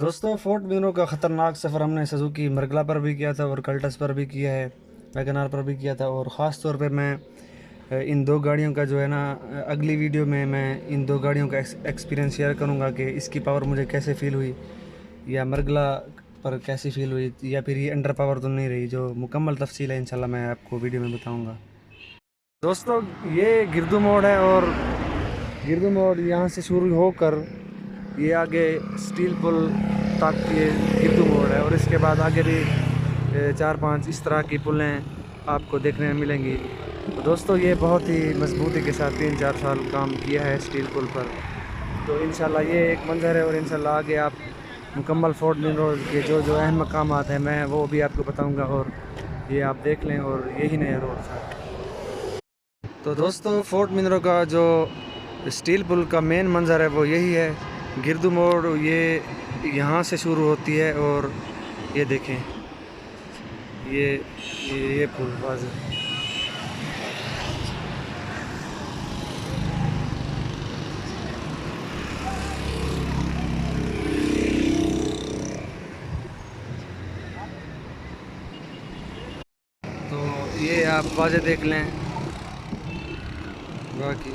दोस्तों, fort Munro का ख़तरनाक सफ़र हमने सुजुकी मरगला पर भी किया था और कल्टस पर भी किया है, वैगनार पर भी किया था। और ख़ास तौर पे मैं इन दो गाड़ियों का जो है ना, अगली वीडियो में मैं इन दो गाड़ियों का एक्सपीरियंस शेयर करूंगा कि इसकी पावर मुझे कैसे फ़ील हुई, या मरगला पर कैसी फ़ील हुई, या फिर ये अंडर पावर तो नहीं रही। जो मुकम्मल तफसील है इंशाल्लाह मैं आपको वीडियो में बताऊँगा। दोस्तों, ये गिरदू मोड़ है और गिरदू मोड़ यहाँ से शुरू होकर ये आगे स्टील पुल तक ये गिरदू मोड़ है, और इसके बाद आगे भी 4-5 इस तरह की पुलें आपको देखने में मिलेंगी। तो दोस्तों, ये बहुत ही मजबूती के साथ 3-4 साल काम किया है स्टील पुल पर। तो इंशाल्लाह ये एक मंज़र है, और इंशाल्लाह आगे आप मुकम्मल फोर्ट मिनरो के जो जो अहम मकामात हैं मैं वो भी आपको बताऊंगा, और ये आप देख लें। और यही नया रोड था। तो दोस्तों, फोर्ट मिनरो का जो स्टील पुल का मेन मंज़र है वो यही है। गिरदू मोड़ ये यहाँ से शुरू होती है, और ये देखें ये पुल वाज़। तो ये आप वाज़े देख लें बाकी।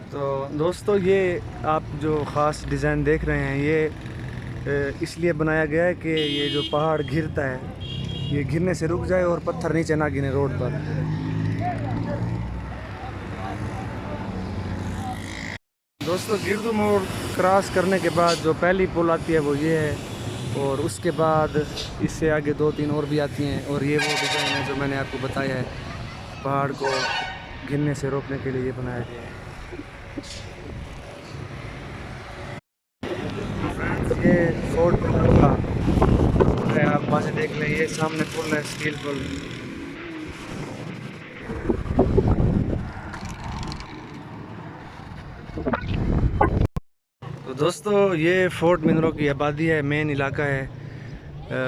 तो दोस्तों, ये आप जो ख़ास डिज़ाइन देख रहे हैं ये इसलिए बनाया गया है कि ये जो पहाड़ घिरता है ये गिरने से रुक जाए और पत्थर नीचे ना गिरे रोड पर। दोस्तों, गिरदू मोड़ क्रॉस करने के बाद जो पहली पुल आती है वो ये है, और उसके बाद इससे आगे 2-3 और भी आती हैं। और ये वो डिज़ाइन है जो मैंने आपको बताया है, पहाड़ को गिरने से रोकने के लिए ये बनाया गया है। ये फोर्ट का है, आप वहाँ से देख लें। ये सामने पुल है, स्टील पुल। तो दोस्तों, ये फोर्ट मिनरो की आबादी है, मेन इलाका है।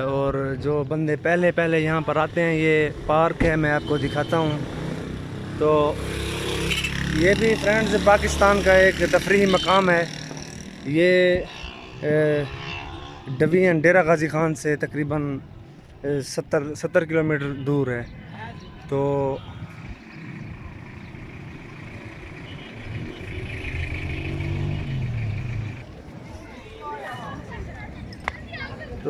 और जो बंदे पहले पहले यहाँ पर आते हैं, ये पार्क है, मैं आपको दिखाता हूँ। तो ये भी फ्रेंड्स पाकिस्तान का एक तफरीही मकाम है। ये डबियन डेरा गाजी खान से तकरीबन 70 किलोमीटर दूर है। तो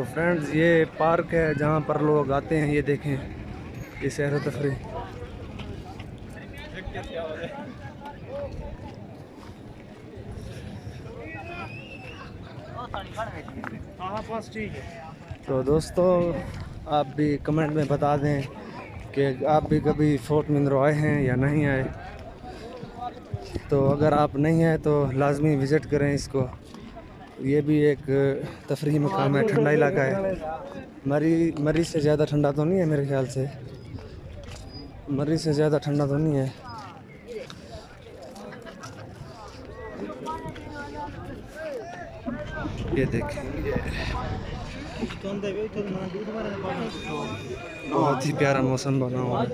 फ्रेंड्स, ये पार्क है जहाँ पर लोग आते हैं। ये देखें, ये सैर व तफरीह। तो दोस्तों, आप भी कमेंट में बता दें कि आप भी कभी फोर्ट मिनरो आए हैं या नहीं आए। तो अगर आप नहीं आए तो लाजमी विज़िट करें इसको। ये भी एक तफरीही मकाम है, ठंडा इलाका है। मरी से ज़्यादा ठंडा तो नहीं है मेरे ख्याल से, मरी से ज़्यादा ठंडा तो नहीं है। ये देखिए, बहुत ही प्यारा मौसम बना हुआ है।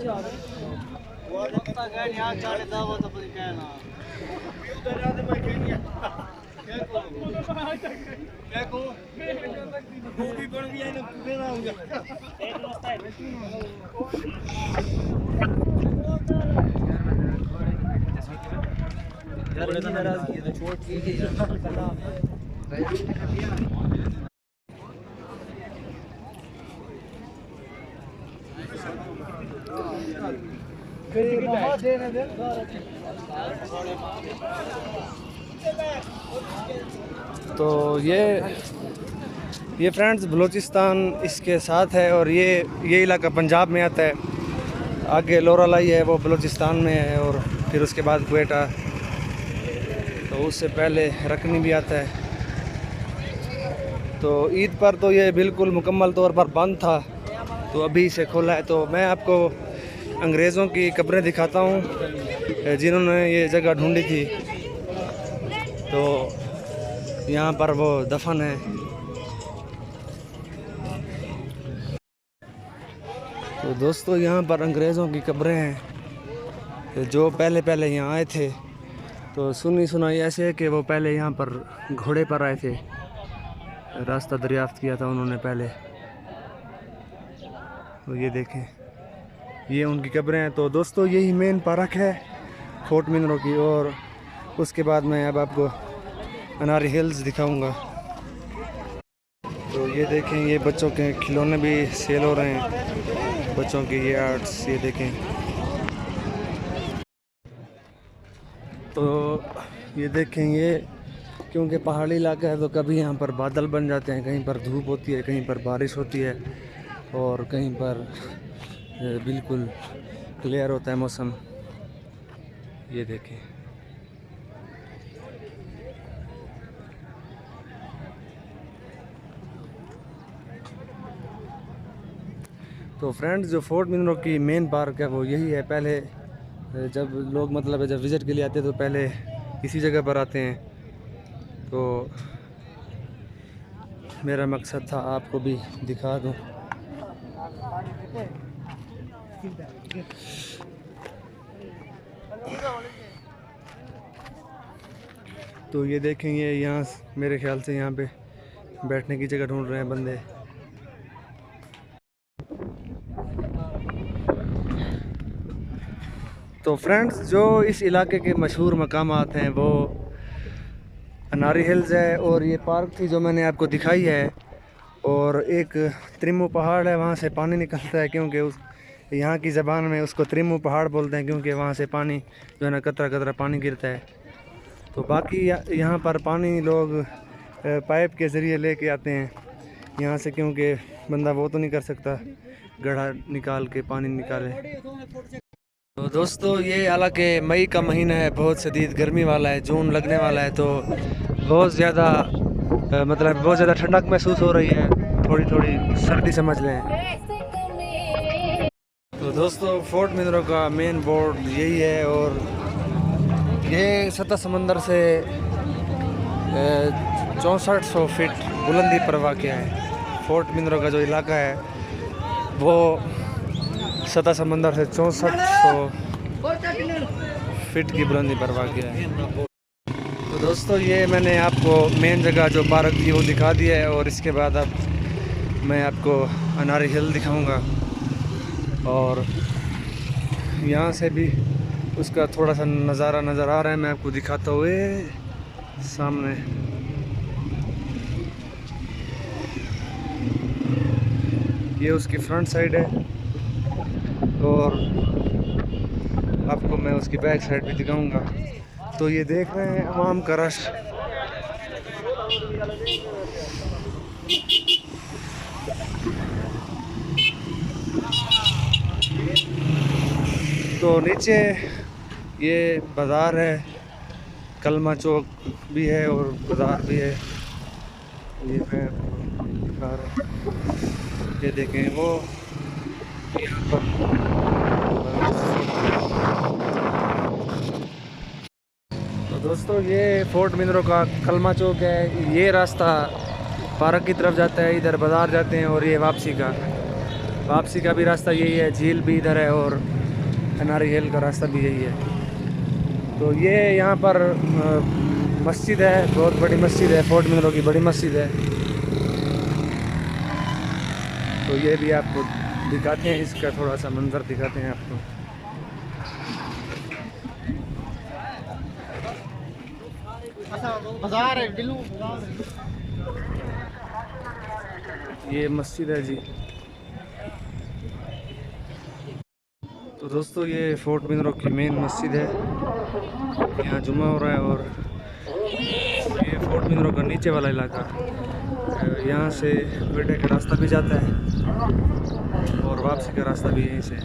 तो ये फ्रेंड्स बलूचिस्तान इसके साथ है, और ये इलाका पंजाब में आता है। आगे लोरालाई है, वो बलूचिस्तान में है, और फिर उसके बाद क्वेटा, तो उससे पहले रकनी भी आता है। तो ईद पर तो ये बिल्कुल मुकम्मल तौर पर बंद था, तो अभी से खोला है। तो मैं आपको अंग्रेज़ों की कब्रें दिखाता हूँ जिन्होंने ये जगह ढूंढी थी। तो यहाँ पर वो दफन है। तो दोस्तों यहाँ पर अंग्रेज़ों की कब्रें हैं जो पहले पहले यहाँ आए थे। तो सुनी सुनाई ऐसे है कि वो पहले यहाँ पर घोड़े पर आए थे, रास्ता दरियाफ्त किया था उन्होंने पहले। तो ये देखें, ये उनकी कब्रें हैं। तो दोस्तों यही मेन पार्क है फोर्ट मिनरो की, और उसके बाद मैं अब आपको अनारी हिल्स दिखाऊंगा। तो ये देखें, ये बच्चों के खिलौने भी सेल हो रहे हैं, बच्चों के ये आर्ट्स, ये देखें। तो ये देखें, ये क्योंकि पहाड़ी इलाका है तो कभी यहाँ पर बादल बन जाते हैं, कहीं पर धूप होती है, कहीं पर बारिश होती है, और कहीं पर बिल्कुल क्लियर होता है मौसम। ये देखें, तो फ्रेंड्स जो फोर्ट मिनरो की मेन पार्क है वो यही है। पहले जब लोग मतलब जब विज़िट के लिए आते हैं तो पहले इसी जगह पर आते हैं। तो मेरा मकसद था आपको भी दिखा दूं। तो ये देखें, ये यहाँ मेरे ख्याल से यहाँ पे बैठने की जगह ढूंढ रहे हैं बंदे। तो फ्रेंड्स जो इस इलाके के मशहूर मकामात हैं वो अनारी हिल्स है, और ये पार्क थी जो मैंने आपको दिखाई है, और एक त्रिमू पहाड़ है, वहाँ से पानी निकलता है, क्योंकि उस यहाँ की ज़बान में उसको त्रिमू पहाड़ बोलते हैं, क्योंकि वहाँ से पानी जो है ना कतरा कतरा पानी गिरता है। तो बाकी यहाँ पर पानी लोग पाइप के ज़रिए लेके आते हैं यहाँ से, क्योंकि बंदा वो तो नहीं कर सकता गड्ढा निकाल के पानी निकाले। तो दोस्तों ये हालांकि मई का महीना है, बहुत शदीद गर्मी वाला है, जून लगने वाला है, तो बहुत ज़्यादा मतलब बहुत ज़्यादा ठंडक महसूस हो रही है, थोड़ी थोड़ी सर्दी समझ लें। तो दोस्तों फोर्ट मिनरो का मेन बोर्ड यही है, और ये सतह समंदर से 6400 फीट बुलंदी पर वाक़ है। फोर्ट मिनरो का जो इलाका है वो सतह समंदर से 6400 फीट की बुलंदी पर वाक़ है। तो दोस्तों ये मैंने आपको मेन जगह जो पार्क थी वो दिखा दिया है, और इसके बाद अब मैं आपको अनारी हिल दिखाऊंगा, और यहाँ से भी उसका थोड़ा सा नज़ारा नज़र आ रहा है, मैं आपको दिखाता हुए सामने। ये उसकी फ्रंट साइड है, और आपको मैं उसकी बैक साइड भी दिखाऊंगा। तो ये देख रहे हैं अवाम का रश। तो नीचे ये बाज़ार है, कलमा चौक भी है और बाज़ार भी है। ये मैं दिखा रहा हूँ, ये देखें वो यहाँ पर। तो दोस्तों ये फोर्ट मिनरो का कलमा चौक है, ये रास्ता पार्क की तरफ जाता है, इधर बाज़ार जाते हैं, और ये वापसी का भी रास्ता यही है। झील भी इधर है और अनारी हिल का रास्ता भी यही है। तो ये यहाँ पर मस्जिद है, बहुत बड़ी मस्जिद है, फोर्ट मिनरो की बड़ी मस्जिद है। तो ये भी आपको दिखाते हैं, इसका थोड़ा सा मंजर दिखाते हैं आपको। बाजार है, ये मस्जिद है जी। तो दोस्तों ये फोर्ट मिनरो की मेन मस्जिद है, यहाँ जुम्मा हो रहा है। और ये फोर्ट मिनरो का नीचे वाला इलाका, यहाँ से बेटे का रास्ता भी जाता है और वापसी का रास्ता भी यहीं से है।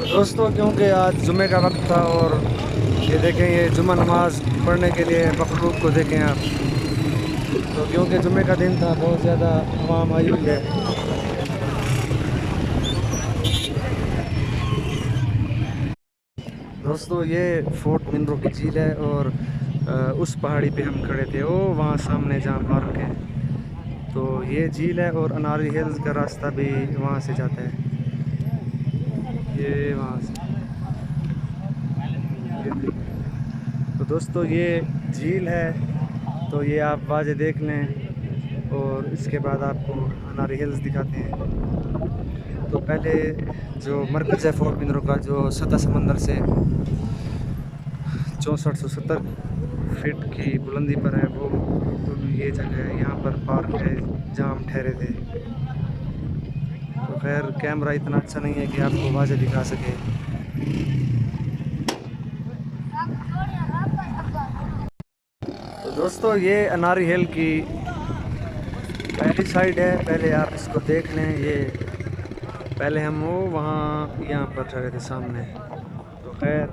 दोस्तों क्योंकि आज जुमे का वक्त था, और ये देखें, ये जुमा नमाज पढ़ने के लिए मखलूक को देखें आप, तो क्योंकि जुम्मे का दिन था, बहुत ज़्यादा आवाम आई हुई है। दोस्तों ये फोर्ट मिनरो की झील है और उस पहाड़ी पे हम खड़े थे, वो वहाँ सामने जहाँ पार्क है, तो ये झील है और अनारी हिल्स का रास्ता भी वहाँ से जाता है, ये वहाँ से। तो दोस्तों ये झील है, तो ये आप वाजे देख लें और इसके बाद आपको अनारी हिल्स दिखाते हैं। तो पहले जो मरकज़ है फोर्ट मिनरो का, जो सतह समंदर से 6470 फीट की बुलंदी पर है, वो तो ये जगह है, यहाँ पर पार्क है जहाँ हम ठहरे थे। तो खैर कैमरा इतना अच्छा नहीं है कि आपको वाजे दिखा सके। तो दोस्तों ये अनारी हिल की पहली साइड है, पहले आप इसको देख लें। ये पहले हम वो वहाँ यहाँ पर ठहरे थे सामने। तो खैर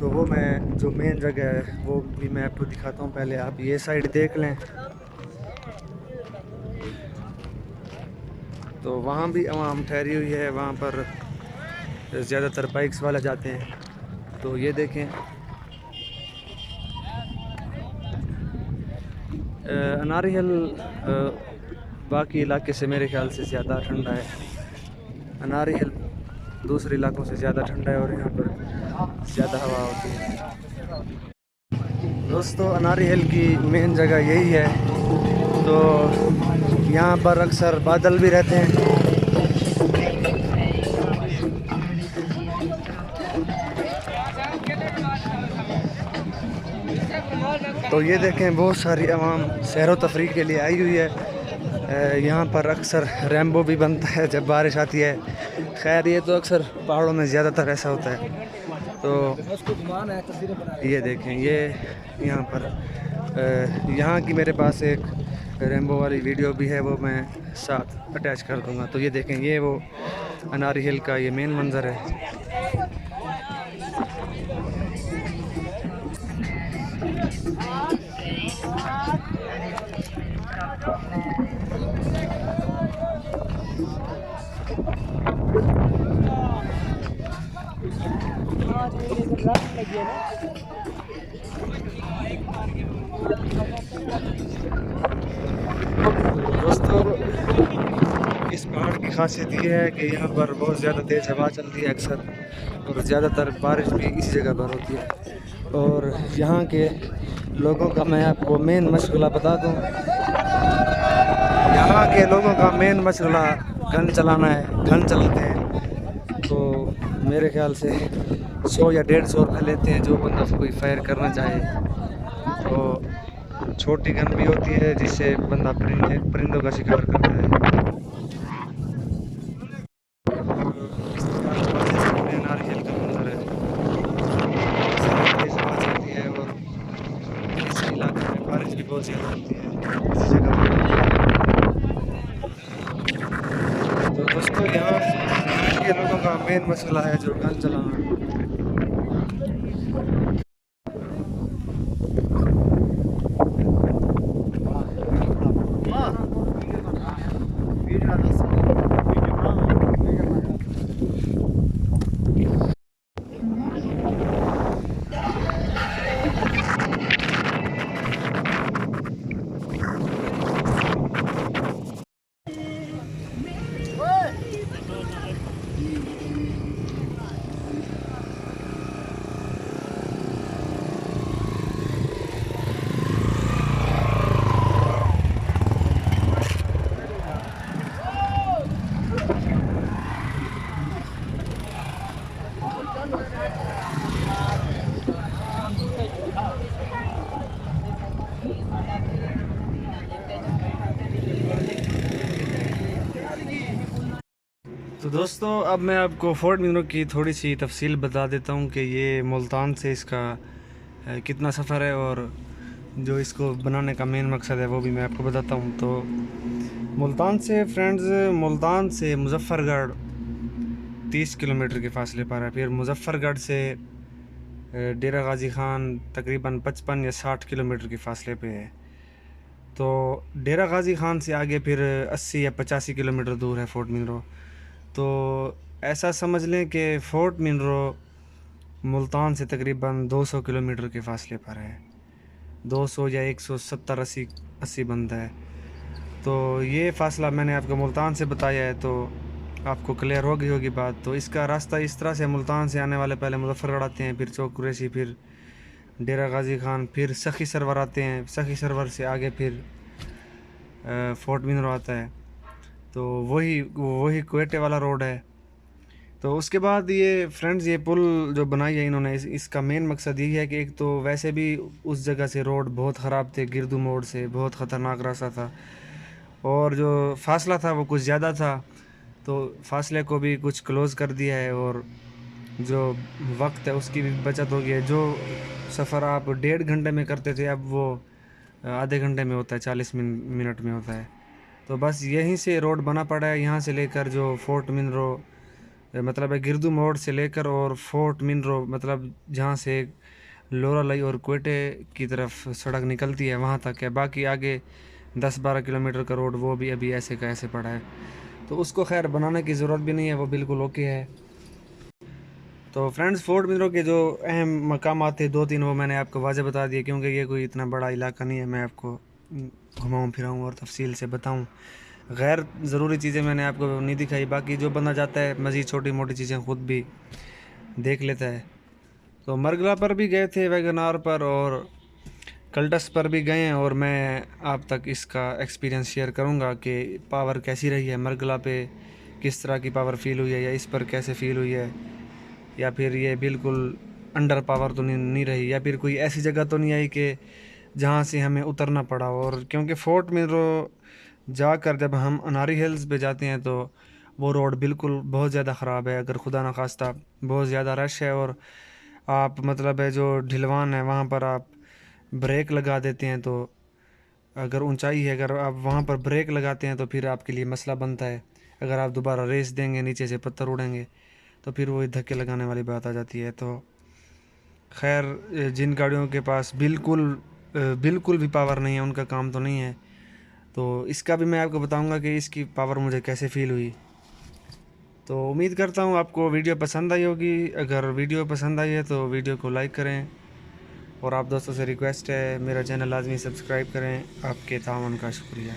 तो वो मैं जो मेन जगह है वो भी मैं आपको दिखाता हूँ, पहले आप ये साइड देख लें। तो वहाँ भी आवाम ठहरी हुई है, वहाँ पर ज़्यादातर बाइक्स वाले जाते हैं। तो ये देखें अनारी हिल बाकी इलाके से मेरे ख्याल से ज़्यादा ठंडा है। अनारी हिल दूसरे इलाकों से ज़्यादा ठंडा है और यहाँ पर ज़्यादा हवा होती है। दोस्तों अनारी हिल की मेन जगह यही है, तो यहाँ पर अक्सर बादल भी रहते हैं। तो ये देखें बहुत सारी आवाम सैर व तफरीह के लिए आई हुई है। यहाँ पर अक्सर रैम्बो भी बनता है जब बारिश आती है। खैर ये तो अक्सर पहाड़ों में ज़्यादातर ऐसा होता है। तो ये देखें ये यहाँ पर यहाँ की मेरे पास एक रैम्बो वाली वीडियो भी है, वो मैं साथ अटैच कर दूँगा। तो ये देखें ये वो अनारी हिल का ये मेन मंज़र है। दोस्तों इस पहाड़ की खासियत ये है कि यहाँ पर बहुत ज़्यादा तेज़ हवा चलती है अक्सर, और ज़्यादातर बारिश भी इसी जगह पर होती है। और यहाँ के लोगों का मैं आपको मेन मशगला बता दूँ, यहाँ के लोगों का मेन मशगला गन चलाना है। गन चलाते हैं तो मेरे ख्याल से 100 या 150 रुपये लेते हैं जो बंदा कोई फायर करना चाहे। तो छोटी गन भी होती है जिससे बंदा परिंदों का शिकार करता है। नारियल का मंजर है, चलती है और इस इलाके में बारिश भी बहुत ज़्यादा होती है इस जगह पर। तो दोस्तों यहाँ के लोगों का मेन मसला है जो गन चलाना। तो दोस्तों अब मैं आपको फोर्ट मिनरो की थोड़ी सी तफसील बता देता हूँ कि ये मुल्तान से इसका कितना सफ़र है और जो इसको बनाने का मेन मकसद है वो भी मैं आपको बताता हूँ। तो मुल्तान से फ्रेंड्स, मुल्तान से मुजफ़्फ़रगढ़ 30 किलोमीटर के फासले पर है। फिर मुजफ़्फ़रगढ़ से डेरा गाजी ख़ान तकरीबन 55 या 60 किलोमीटर के फासले पे है। तो डेरा गाजी खान से आगे फिर 80 या 85 किलोमीटर दूर है फोर्ट मिनरो। तो ऐसा समझ लें कि फोर्ट मिनरो मुल्तान से तकरीबन 200 किलोमीटर के फासले पर है। 200 या 170 80 बनता है। तो ये फ़ासला मैंने आपको मुल्तान से बताया है, तो आपको क्लियर हो गई होगी बात। तो इसका रास्ता इस तरह से, मुल्तान से आने वाले पहले मुजफ्फरगढ़ आते हैं, फिर चौक कुरैशी, फिर डेरा गाजी खान, फिर सखी सरवर आते हैं। सखी सरवर से आगे फिर फोर्ट मिनरो आता है। तो वही वही कोयटे वाला रोड है। तो उसके बाद ये फ्रेंड्स, ये पुल जो बनाई है इन्होंने, इसका मेन मकसद यही है कि एक तो वैसे भी उस जगह से रोड बहुत ख़राब थे, गिरदू मोड़ से बहुत ख़तरनाक रास्ता था, और जो फासला था वो कुछ ज़्यादा था, तो फासले को भी कुछ क्लोज़ कर दिया है, और जो वक्त है उसकी भी बचत हो गई है। जो सफ़र आप 1.5 घंटे में करते थे, अब वो आधे घंटे में होता है, 40 मिनट में होता है। तो बस यहीं से रोड बना पड़ा है, यहाँ से लेकर जो फोर्ट मिनरो मतलब है, गिरदू मोड़ से लेकर और फोर्ट मिनरो मतलब जहाँ से लोरालाई और कोयटे की तरफ सड़क निकलती है वहाँ तक है। बाकी आगे 10-12 किलोमीटर का रोड वो भी अभी ऐसे का ऐसे पड़ा है, तो उसको खैर बनाने की ज़रूरत भी नहीं है, वो बिल्कुल ओके है। तो फ्रेंड्स, फोर्ट मिनरो के जो अहम मकामात थे 2-3 वो मैंने आपको वाज़ेह बता दिए, क्योंकि ये कोई इतना बड़ा इलाका नहीं है मैं आपको घुमाऊँ फिराऊँ और तफसील से बताऊँ। गैर ज़रूरी चीज़ें मैंने आपको नहीं दिखाई, बाकी जो बंदा जाता है मज़ीद छोटी मोटी चीज़ें ख़ुद भी देख लेता है। तो मरगला पर भी गए थे, वैगनार पर, और कल्टस पर भी गए हैं, और मैं आप तक इसका एक्सपीरियंस शेयर करूंगा कि पावर कैसी रही है मरगला पे, किस तरह की पावर फील हुई है, या इस पर कैसे फील हुई है, या फिर ये बिल्कुल अंडर पावर तो नहीं रही, या फिर कोई ऐसी जगह तो नहीं आई कि जहाँ से हमें उतरना पड़ा। और क्योंकि फोर्ट मिनरो जाकर जब हम अनारी हिल्स पे जाते हैं तो वो रोड बिल्कुल बहुत ज़्यादा ख़राब है, अगर खुदा न खास्ता बहुत ज़्यादा रश है और आप मतलब है जो ढिलवान है वहाँ पर आप ब्रेक लगा देते हैं, तो अगर ऊंचाई है, अगर आप वहाँ पर ब्रेक लगाते हैं तो फिर आपके लिए मसला बनता है। अगर आप दोबारा रेस देंगे, नीचे से पत्थर उड़ेंगे, तो फिर वही धक्के लगाने वाली बात आ जाती है। तो खैर, जिन गाड़ियों के पास बिल्कुल भी पावर नहीं है उनका काम तो नहीं है। तो इसका भी मैं आपको बताऊंगा कि इसकी पावर मुझे कैसे फ़ील हुई। तो उम्मीद करता हूँ आपको वीडियो पसंद आई होगी। अगर वीडियो पसंद आई है तो वीडियो को लाइक करें, और आप दोस्तों से रिक्वेस्ट है मेरा चैनल लाजमी सब्सक्राइब करें। आपके ताउन का शुक्रिया।